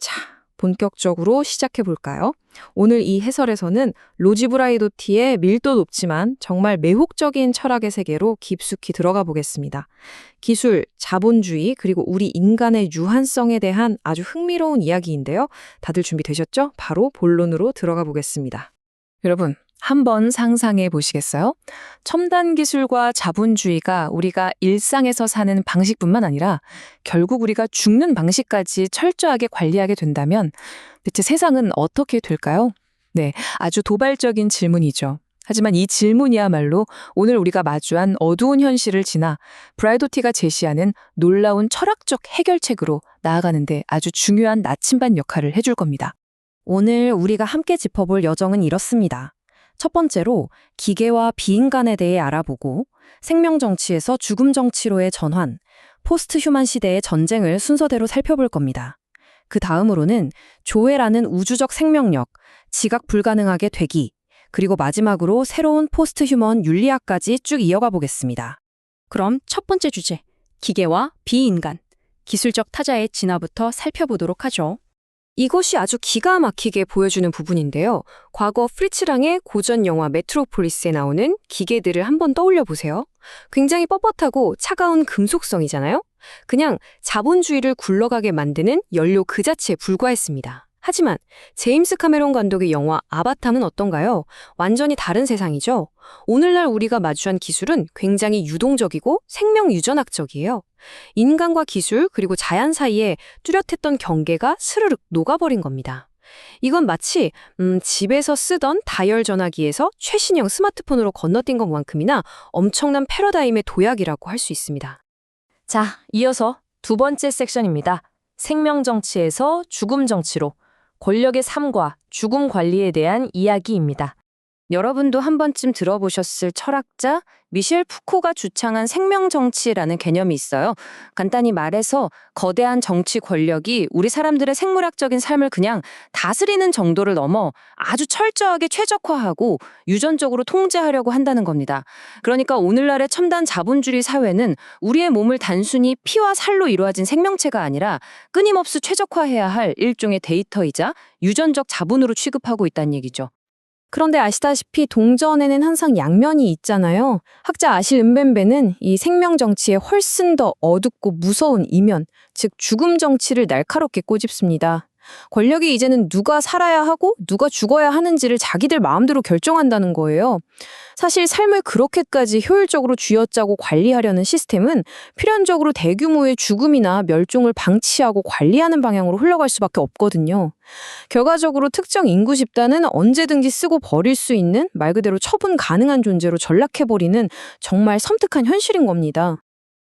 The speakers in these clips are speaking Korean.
자, 본격적으로 시작해 볼까요? 오늘 이 해설에서는 로지 브라이도티의 밀도 높지만 정말 매혹적인 철학의 세계로 깊숙이 들어가 보겠습니다. 기술, 자본주의, 그리고 우리 인간의 유한성에 대한 아주 흥미로운 이야기인데요. 다들 준비되셨죠? 바로 본론으로 들어가 보겠습니다. 여러분, 한번 상상해 보시겠어요? 첨단 기술과 자본주의가 우리가 일상에서 사는 방식뿐만 아니라 결국 우리가 죽는 방식까지 철저하게 관리하게 된다면 대체 세상은 어떻게 될까요? 네, 아주 도발적인 질문이죠. 하지만 이 질문이야말로 오늘 우리가 마주한 어두운 현실을 지나 브라이도티가 제시하는 놀라운 철학적 해결책으로 나아가는데 아주 중요한 나침반 역할을 해줄 겁니다. 오늘 우리가 함께 짚어볼 여정은 이렇습니다. 첫 번째로 기계와 비인간에 대해 알아보고 생명 정치에서 죽음 정치로의 전환, 포스트 휴먼 시대의 전쟁을 순서대로 살펴볼 겁니다. 그 다음으로는 조회라는 우주적 생명력, 지각 불가능하게 되기, 그리고 마지막으로 새로운 포스트 휴먼 윤리학까지 쭉 이어가 보겠습니다. 그럼 첫 번째 주제, 기계와 비인간, 기술적 타자의 진화부터 살펴보도록 하죠. 이것이 아주 기가 막히게 보여주는 부분인데요. 과거 프리츠랑의 고전 영화 메트로폴리스에 나오는 기계들을 한번 떠올려 보세요. 굉장히 뻣뻣하고 차가운 금속성이잖아요. 그냥 자본주의를 굴러가게 만드는 연료 그 자체에 불과했습니다. 하지만 제임스 카메론 감독의 영화 아바타는 어떤가요? 완전히 다른 세상이죠. 오늘날 우리가 마주한 기술은 굉장히 유동적이고 생명 유전학적이에요. 인간과 기술 그리고 자연 사이에 뚜렷했던 경계가 스르륵 녹아버린 겁니다. 이건 마치 집에서 쓰던 다이얼 전화기에서 최신형 스마트폰으로 건너뛴 것만큼이나 엄청난 패러다임의 도약이라고 할 수 있습니다. 자, 이어서 두 번째 섹션입니다. 생명 정치에서 죽음 정치로 권력의 삶과 죽음 관리에 대한 이야기입니다. 여러분도 한 번쯤 들어보셨을 철학자 미셸 푸코가 주창한 생명 정치라는 개념이 있어요. 간단히 말해서 거대한 정치 권력이 우리 사람들의 생물학적인 삶을 그냥 다스리는 정도를 넘어 아주 철저하게 최적화하고 유전적으로 통제하려고 한다는 겁니다. 그러니까 오늘날의 첨단 자본주의 사회는 우리의 몸을 단순히 피와 살로 이루어진 생명체가 아니라 끊임없이 최적화해야 할 일종의 데이터이자 유전적 자본으로 취급하고 있다는 얘기죠. 그런데 아시다시피 동전에는 항상 양면이 있잖아요. 학자 아실 은벤베는 이 생명 정치의 훨씬 더 어둡고 무서운 이면, 즉 죽음 정치를 날카롭게 꼬집습니다. 권력이 이제는 누가 살아야 하고 누가 죽어야 하는지를 자기들 마음대로 결정한다는 거예요. 사실 삶을 그렇게까지 효율적으로 쥐어짜고 관리하려는 시스템은 필연적으로 대규모의 죽음이나 멸종을 방치하고 관리하는 방향으로 흘러갈 수밖에 없거든요. 결과적으로 특정 인구 집단은 언제든지 쓰고 버릴 수 있는 말 그대로 처분 가능한 존재로 전락해버리는 정말 섬뜩한 현실인 겁니다.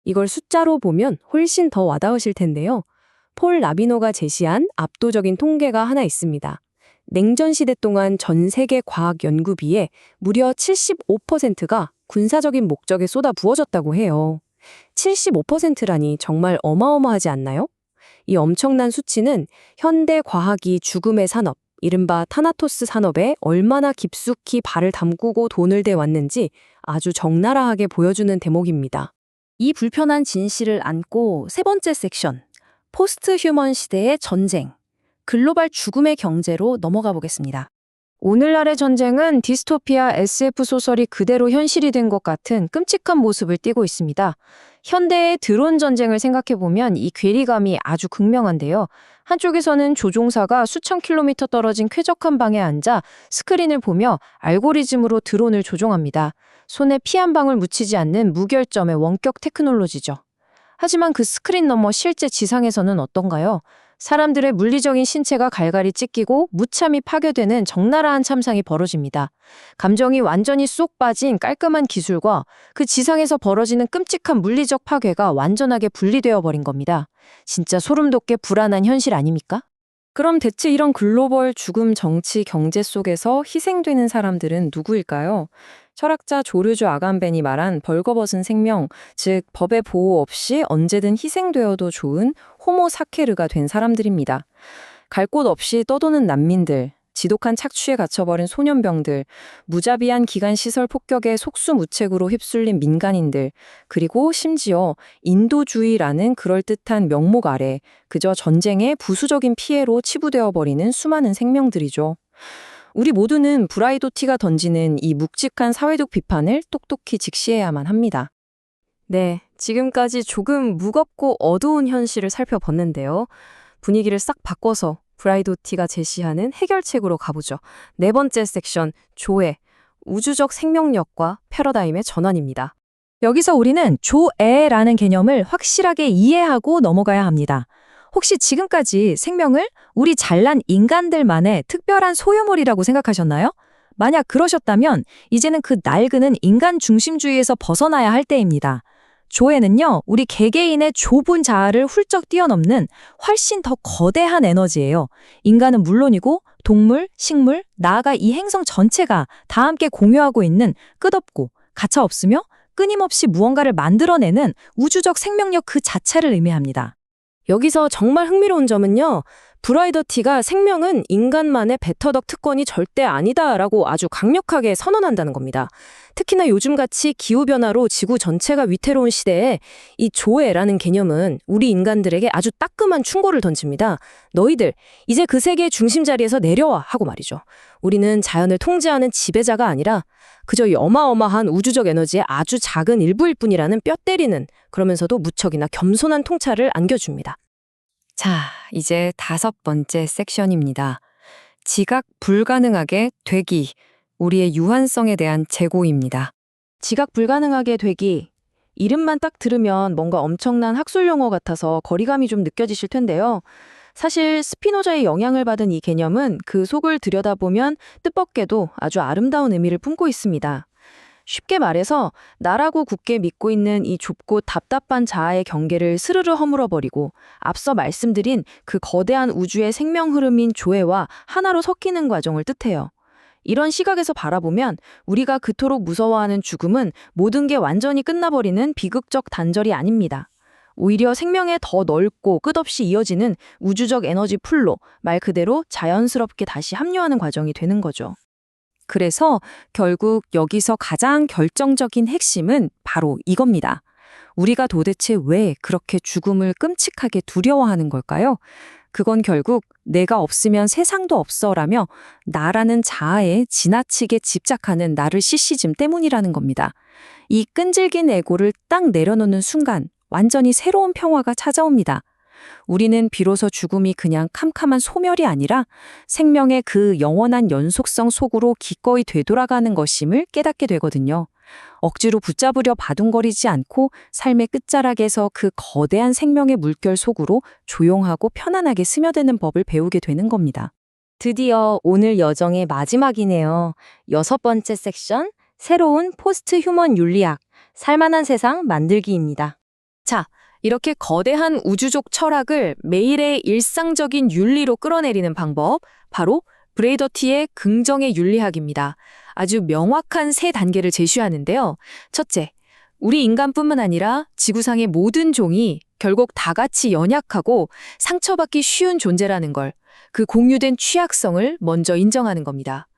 이걸 숫자로 보면 훨씬 더 와닿으실 텐데요. 폴 라비노가 제시한 압도적인 통계가 하나 있습니다. 냉전 시대 동안 전 세계 과학 연구비의 무려 75%가 군사적인 목적에 쏟아 부어졌다고 해요. 75%라니 정말 어마어마하지 않나요? 이 엄청난 수치는 현대 과학이 죽음의 산업, 이른바 타나토스 산업에 얼마나 깊숙이 발을 담그고 돈을 대왔는지 아주 적나라하게 보여주는 대목입니다. 이 불편한 진실을 안고 세 번째 섹션, 포스트 휴먼 시대의 전쟁, 글로벌 죽음의 경제로 넘어가 보겠습니다. 오늘날의 전쟁은 디스토피아 SF 소설이 그대로 현실이 된 것 같은 끔찍한 모습을 띠고 있습니다. 현대의 드론 전쟁을 생각해보면 이 괴리감이 아주 극명한데요. 한쪽에서는 조종사가 수천 킬로미터 떨어진 쾌적한 방에 앉아 스크린을 보며 알고리즘으로 드론을 조종합니다. 손에 피 한 방울 묻히지 않는 무결점의 원격 테크놀로지죠. 하지만 그 스크린 너머 실제 지상에서는 어떤가요? 사람들의 물리적인 신체가 갈갈이 찢기고 무참히 파괴되는 적나라한 참상이 벌어집니다. 감정이 완전히 쏙 빠진 깔끔한 기술과 그 지상에서 벌어지는 끔찍한 물리적 파괴가 완전하게 분리되어 버린 겁니다. 진짜 소름 돋게 불안한 현실 아닙니까? 그럼 대체 이런 글로벌 죽음 정치 경제 속에서 희생되는 사람들은 누구일까요? 철학자 조르주 아간벤이 말한 벌거벗은 생명, 즉 법의 보호 없이 언제든 희생되어도 좋은 호모 사케르가 된 사람들입니다. 갈 곳 없이 떠도는 난민들, 지독한 착취에 갇혀버린 소년병들, 무자비한 기간시설 폭격에 속수무책으로 휩쓸린 민간인들, 그리고 심지어 인도주의라는 그럴듯한 명목 아래 그저 전쟁의 부수적인 피해로 치부되어 버리는 수많은 생명들이죠. 우리 모두는 브라이도티가 던지는 이 묵직한 사회적 비판을 똑똑히 직시해야만 합니다. 네, 지금까지 조금 무겁고 어두운 현실을 살펴봤는데요. 분위기를 싹 바꿔서 브라이도티가 제시하는 해결책으로 가보죠. 네 번째 섹션, 조애, 우주적 생명력과 패러다임의 전환입니다. 여기서 우리는 조애라는 개념을 확실하게 이해하고 넘어가야 합니다. 혹시 지금까지 생명을 우리 잘난 인간들만의 특별한 소유물이라고 생각하셨나요? 만약 그러셨다면 이제는 그 낡은 인간 중심주의에서 벗어나야 할 때입니다. 조애는요, 우리 개개인의 좁은 자아를 훌쩍 뛰어넘는 훨씬 더 거대한 에너지예요. 인간은 물론이고 동물, 식물, 나아가 이 행성 전체가 다 함께 공유하고 있는 끝없고 가차없으며 끊임없이 무언가를 만들어내는 우주적 생명력 그 자체를 의미합니다. 여기서 정말 흥미로운 점은요. 브라이더티가 생명은 인간만의 배터덕 특권이 절대 아니다라고 아주 강력하게 선언한다는 겁니다. 특히나 요즘같이 기후변화로 지구 전체가 위태로운 시대에 이 조애라는 개념은 우리 인간들에게 아주 따끔한 충고를 던집니다. 너희들 이제 그 세계의 중심 자리에서 내려와 하고 말이죠. 우리는 자연을 통제하는 지배자가 아니라 그저 이 어마어마한 우주적 에너지의 아주 작은 일부일 뿐이라는 뼈 때리는 그러면서도 무척이나 겸손한 통찰을 안겨줍니다. 자, 이제 5번째 섹션입니다. 지각 불가능하게 되기, 우리의 유한성에 대한 재고입니다. 지각 불가능하게 되기. 이름만 딱 들으면 뭔가 엄청난 학술 용어 같아서 거리감이 좀 느껴지실 텐데요. 사실 스피노자의 영향을 받은 이 개념은 그 속을 들여다보면 뜻밖에도 아주 아름다운 의미를 품고 있습니다. 쉽게 말해서 나라고 굳게 믿고 있는 이 좁고 답답한 자아의 경계를 스르르 허물어버리고 앞서 말씀드린 그 거대한 우주의 생명 흐름인 조애와 하나로 섞이는 과정을 뜻해요. 이런 시각에서 바라보면 우리가 그토록 무서워하는 죽음은 모든 게 완전히 끝나버리는 비극적 단절이 아닙니다. 오히려 생명의 더 넓고 끝없이 이어지는 우주적 에너지 풀로 말 그대로 자연스럽게 다시 합류하는 과정이 되는 거죠. 그래서 결국 여기서 가장 결정적인 핵심은 바로 이겁니다. 우리가 도대체 왜 그렇게 죽음을 끔찍하게 두려워하는 걸까요? 그건 결국 내가 없으면 세상도 없어라며 나라는 자아에 지나치게 집착하는 나르시시즘 때문이라는 겁니다. 이 끈질긴 에고를 딱 내려놓는 순간 완전히 새로운 평화가 찾아옵니다. 우리는 비로소 죽음이 그냥 캄캄한 소멸이 아니라 생명의 그 영원한 연속성 속으로 기꺼이 되돌아가는 것임을 깨닫게 되거든요. 억지로 붙잡으려 바둥거리지 않고 삶의 끝자락에서 그 거대한 생명의 물결 속으로 조용하고 편안하게 스며드는 법을 배우게 되는 겁니다. 드디어 오늘 여정의 마지막이네요. 6번째 섹션, 새로운 포스트 휴먼 윤리학, 살만한 세상 만들기입니다. 자, 이렇게 거대한 우주적 철학을 매일의 일상적인 윤리로 끌어내리는 방법, 바로 브레이더티의 긍정의 윤리학입니다. 아주 명확한 3단계를 제시하는데요. 첫째, 우리 인간뿐만 아니라 지구상의 모든 종이 결국 다 같이 연약하고 상처받기 쉬운 존재라는 걸, 그 공유된 취약성을 먼저 인정하는 겁니다.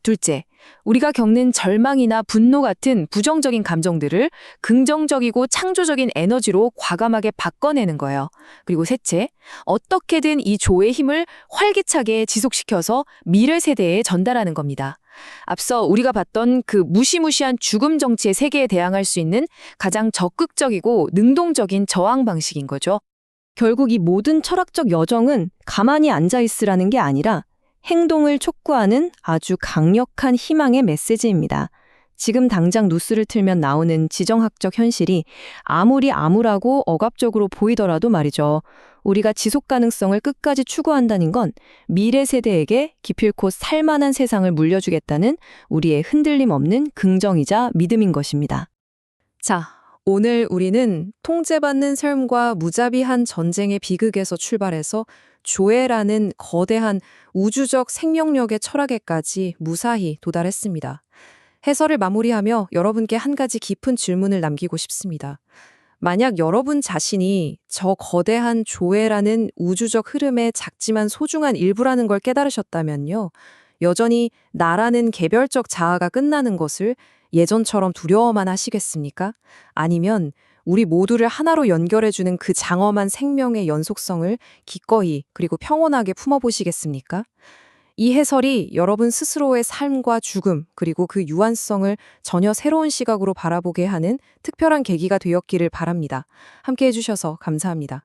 둘째, 우리가 겪는 절망이나 분노 같은 부정적인 감정들을 긍정적이고 창조적인 에너지로 과감하게 바꿔내는 거예요. 그리고 셋째, 어떻게든 이 조의 힘을 활기차게 지속시켜서 미래 세대에 전달하는 겁니다. 앞서 우리가 봤던 그 무시무시한 죽음 정치의 세계에 대항할 수 있는 가장 적극적이고 능동적인 저항 방식인 거죠. 결국 이 모든 철학적 여정은 가만히 앉아 있으라는 게 아니라 행동을 촉구하는 아주 강력한 희망의 메시지입니다. 지금 당장 뉴스를 틀면 나오는 지정학적 현실이 아무리 암울하고 억압적으로 보이더라도 말이죠. 우리가 지속 가능성을 끝까지 추구한다는 건 미래 세대에게 기필코 살만한 세상을 물려주겠다는 우리의 흔들림 없는 긍정이자 믿음인 것입니다. 자, 오늘 우리는 통제받는 삶과 무자비한 전쟁의 비극에서 출발해서 조애라는 거대한 우주적 생명력의 철학에까지 무사히 도달했습니다. 해설을 마무리하며 여러분께 한 가지 깊은 질문을 남기고 싶습니다. 만약 여러분 자신이 저 거대한 조애라는 우주적 흐름의 작지만 소중한 일부라는 걸 깨달으셨다면요. 여전히 나라는 개별적 자아가 끝나는 것을 예전처럼 두려워만 하시겠습니까? 아니면 우리 모두를 하나로 연결해주는 그 장엄한 생명의 연속성을 기꺼이 그리고 평온하게 품어보시겠습니까? 이 해설이 여러분 스스로의 삶과 죽음 그리고 그 유한성을 전혀 새로운 시각으로 바라보게 하는 특별한 계기가 되었기를 바랍니다. 함께 해주셔서 감사합니다.